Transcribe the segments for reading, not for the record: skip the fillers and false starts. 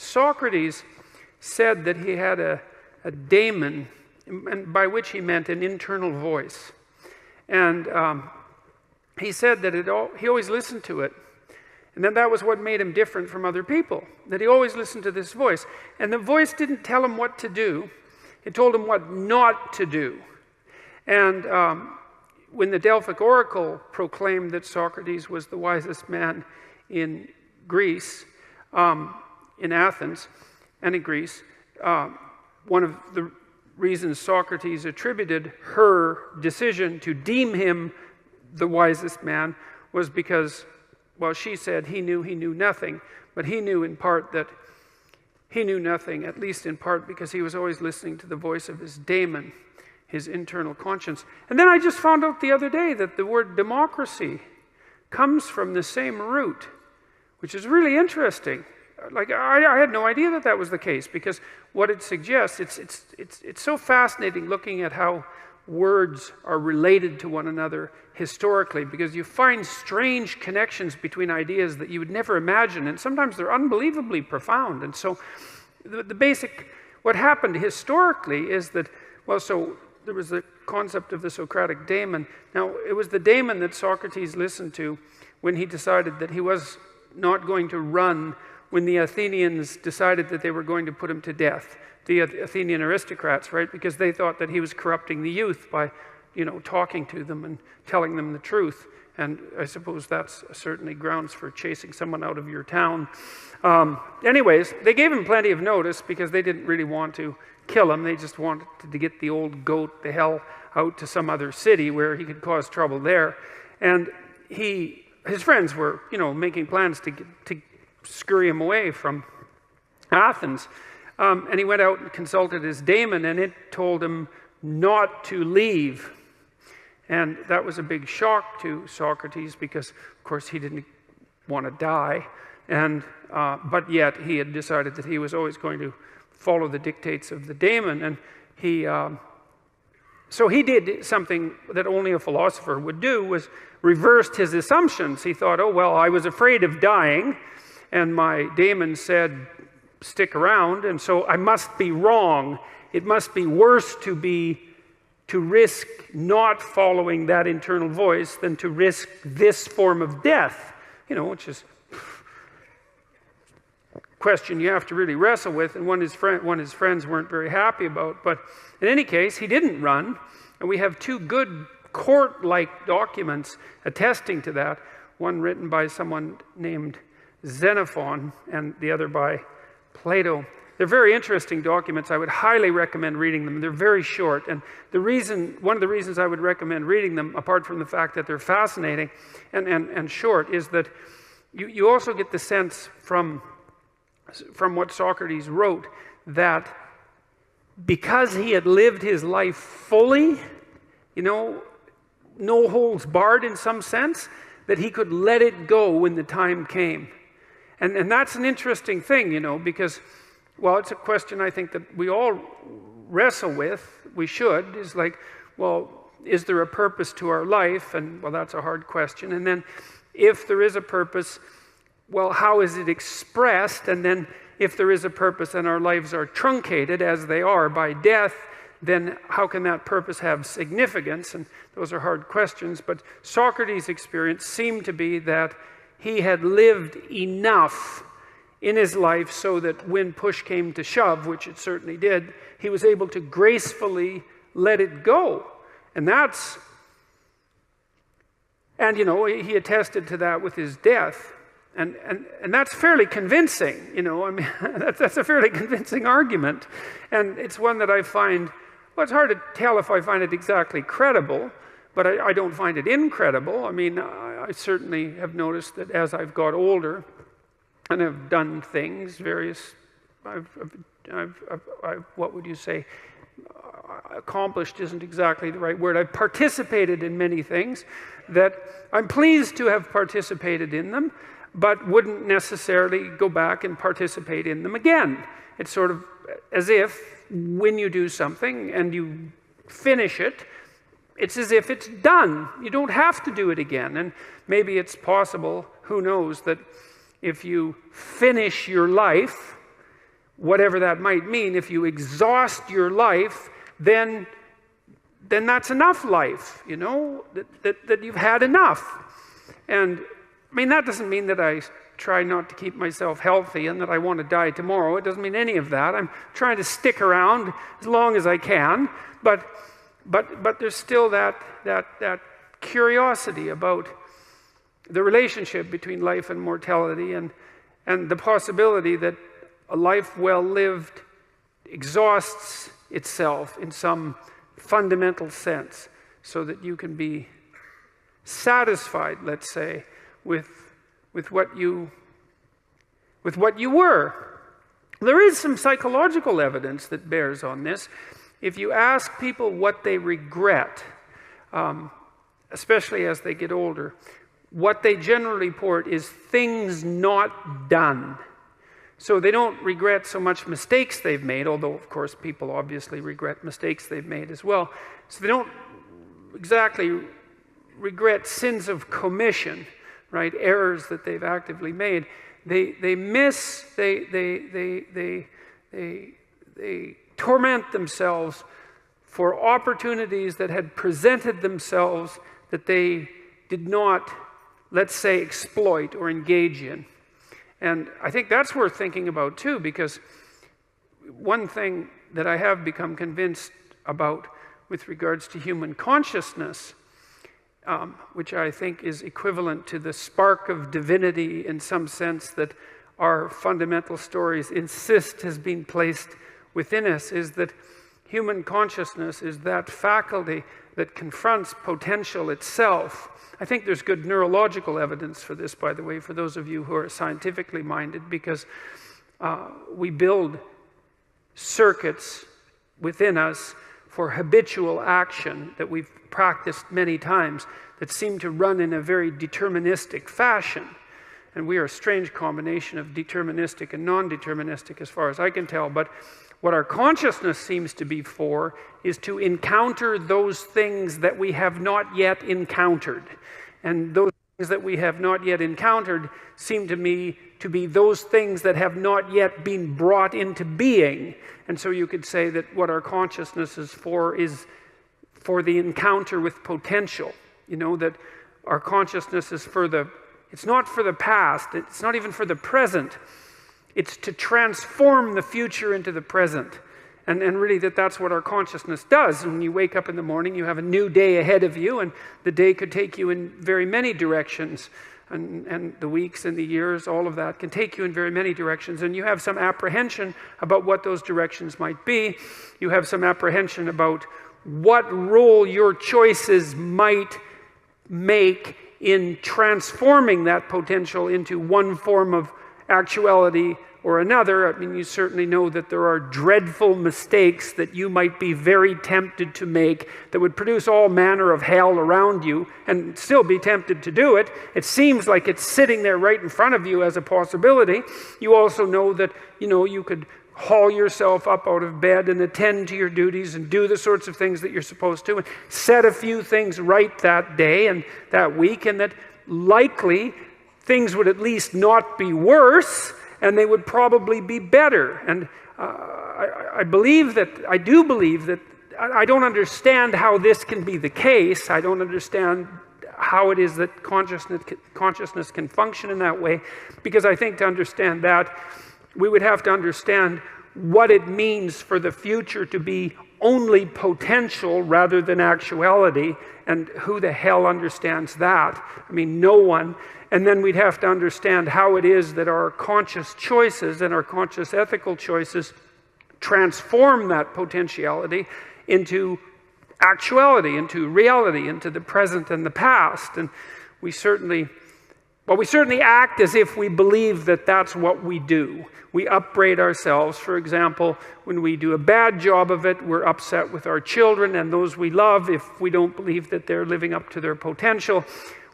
Socrates said that he had a daemon, and by which he meant an internal voice. And he said that he always listened to it. And then that was what made him different from other people, that he always listened to this voice. And the voice didn't tell him what to do. It told him what not to do. And when the Delphic oracle proclaimed that Socrates was the wisest man in Greece, in Athens and in Greece, one of the reasons Socrates attributed her decision to deem him the wisest man was because, well, she said he knew nothing, but he knew in part that he knew nothing, at least in part because he was always listening to the voice of his daemon, his internal conscience. And then I just found out the other day that the word democracy comes from the same root, which is really interesting. Like, I had no idea that was the case, because what it suggests, it's so fascinating looking at how words are related to one another historically, because you find strange connections between ideas that you would never imagine, and sometimes they're unbelievably profound. And so the basic, what happened historically is that, well, so there was the concept of the Socratic daemon. Now, it was the daemon that Socrates listened to when he decided that he was not going to run when the Athenians decided that they were going to put him to death, the Athenian aristocrats, right? Because they thought that he was corrupting the youth by, talking to them and telling them the truth. And I suppose that's certainly grounds for chasing someone out of your town. Anyways, they gave him plenty of notice because they didn't really want to kill him. They just wanted to get the old goat the hell out to some other city where he could cause trouble there. And his friends were, making plans to scurry him away from Athens. And he went out and consulted his daemon, and it told him not to leave. And that was a big shock to Socrates because, of course, he didn't want to die. And but yet he had decided that he was always going to follow the dictates of the daemon. And so he did something that only a philosopher would do, was reversed his assumptions. He thought, oh, well, I was afraid of dying, and my daemon said, stick around, and so I must be wrong. It must be worse to risk not following that internal voice than to risk this form of death, which is a question you have to really wrestle with, and one his friends weren't very happy about. But in any case, he didn't run, and we have two good court-like documents attesting to that, one written by someone named Xenophon and the other by Plato. They're very interesting documents. I would highly recommend reading them. They're very short, and one of the reasons I would recommend reading them, apart from the fact that they're fascinating and short, is that you also get the sense from what Socrates wrote that because he had lived his life fully, no holds barred in some sense, that he could let it go when the time came. And that's an interesting thing, because, well, it's a question I think that we all wrestle with. We should, is like, well, is there a purpose to our life? And, well, that's a hard question. And then if there is a purpose, well, how is it expressed? And then if there is a purpose and our lives are truncated, as they are by death, then how can that purpose have significance? And those are hard questions. But Socrates' experience seemed to be that he had lived enough in his life so that when push came to shove, which it certainly did, he was able to gracefully let it go. And he attested to that with his death. And that's fairly convincing, that's a fairly convincing argument. And it's one that I find, well, it's hard to tell if I find it exactly credible, but I don't find it incredible. I mean, I certainly have noticed that as I've got older and have done things, what would you say, accomplished isn't exactly the right word. I've participated in many things that I'm pleased to have participated in them, but wouldn't necessarily go back and participate in them again. It's sort of as if when you do something and you finish it, it's as if it's done. You don't have to do it again. And maybe it's possible, who knows, that if you finish your life, whatever that might mean. If you exhaust your life, then that's enough life, that you've had enough. And I mean, that doesn't mean that I try not to keep myself healthy and that I want to die tomorrow. It doesn't mean any of that. I'm trying to stick around as long as I can, but there's still that curiosity about the relationship between life and mortality, and the possibility that a life well lived exhausts itself in some fundamental sense, so that you can be satisfied, let's say, with what you were. There is some psychological evidence that bears on this. If you ask people what they regret, especially as they get older, what they generally report is things not done. So they don't regret so much mistakes they've made, although of course people obviously regret mistakes they've made as well. So they don't exactly regret sins of commission, right? Errors that they've actively made. They torment themselves for opportunities that had presented themselves that they did not, let's say, exploit or engage in. And I think that's worth thinking about too, because one thing that I have become convinced about with regards to human consciousness, which I think is equivalent to the spark of divinity in some sense that our fundamental stories insist has been placed within us, is that human consciousness is that faculty that confronts potential itself. I think there's good neurological evidence for this, by the way, for those of you who are scientifically minded, because we build circuits within us for habitual action that we've practiced many times that seem to run in a very deterministic fashion. And we are a strange combination of deterministic and non-deterministic as far as I can tell. But what our consciousness seems to be for is to encounter those things that we have not yet encountered. And those things that we have not yet encountered seem to me to be those things that have not yet been brought into being. And so you could say that what our consciousness is for the encounter with potential. That our consciousness is it's not for the past, it's not even for the present. It's to transform the future into the present. And really that's what our consciousness does. When you wake up in the morning, you have a new day ahead of you, and the day could take you in very many directions. And the weeks and the years, all of that can take you in very many directions. And you have some apprehension about what those directions might be. You have some apprehension about what role your choices might make in transforming that potential into one form of actuality or another. I mean, you certainly know that there are dreadful mistakes that you might be very tempted to make that would produce all manner of hell around you and still be tempted to do it. It seems like it's sitting there right in front of you as a possibility. You also know that, you could haul yourself up out of bed and attend to your duties and do the sorts of things that you're supposed to and set a few things right that day and that week, and that likely things would at least not be worse, and they would probably be better. And I do believe that I don't understand how this can be the case. I don't understand how it is that consciousness can function in that way, because I think to understand that, we would have to understand what it means for the future to be only potential rather than actuality, and who the hell understands that? I mean, no one. And then we'd have to understand how it is that our conscious choices and our conscious ethical choices transform that potentiality into actuality, into reality, into the present and the past. And we certainly act as if we believe that that's what we do. We upbraid ourselves. For example, when we do a bad job of it, we're upset with our children and those we love if we don't believe that they're living up to their potential.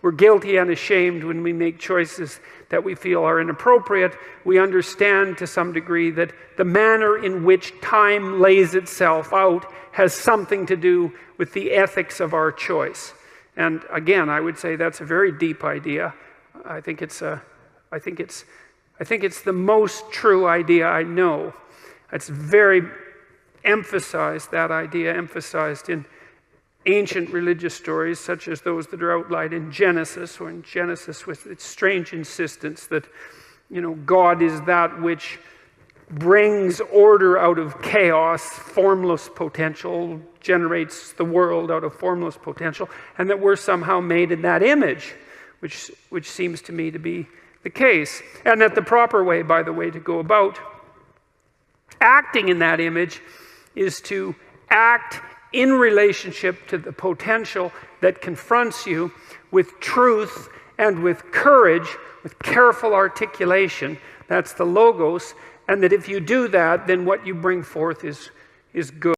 We're guilty and ashamed when we make choices that we feel are inappropriate. We understand to some degree that the manner in which time lays itself out has something to do with the ethics of our choice. And again, I would say that's a very deep idea. I think it's the most true idea I know. It's very emphasized, that idea emphasized in ancient religious stories such as those that are outlined in Genesis, or in Genesis with its strange insistence that, God is that which brings order out of chaos, formless potential, generates the world out of formless potential, and that we're somehow made in that image, which seems to me to be the case. And that the proper way, by the way, to go about acting in that image is to act in relationship to the potential that confronts you with truth and with courage, with careful articulation. That's the logos. And that if you do that, then what you bring forth is good.